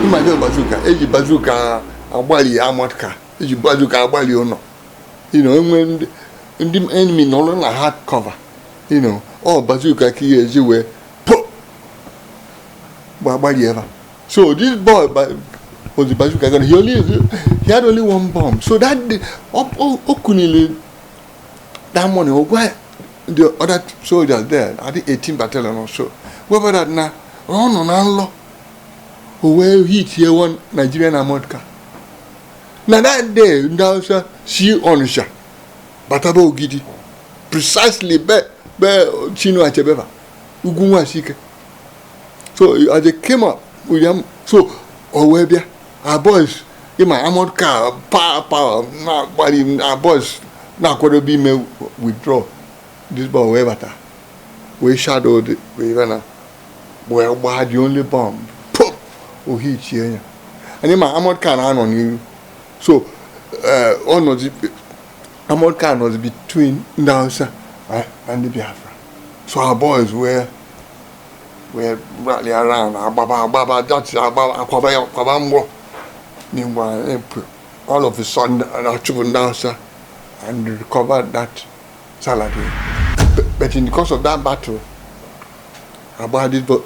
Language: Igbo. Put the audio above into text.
my bazooka, eji bazooka, abali amotka, eji bazooka abali ono. You know, when the enemy no longer hard cover, you know, all bazooka ki eji we pop. Abali ever. So this boy was the bazooka gun. He had only one bomb. So that okunile that money why the other soldiers there, I think 18 battalion or so. Whatever that now, run on law. Who hit here one Nigerian armored car. Now that day, now she onisha, Batabo Gidi, precisely be Chino Achebeba, Ugumwa Sike. So as they came up with them, so Owebia, our boys, in my armored car, power, now body, our boys, now could be me withdraw. This boy Webata. We shadowed we ran where had the only bomb. Oh, he here. And then my armored car on you. So, armored car was between Nausa and the Biafra. So our boys were rally around. Baba, that's Abambo. Meanwhile, all of a sudden, our children Nausa and recovered that salary. But in the course of that battle, about this book,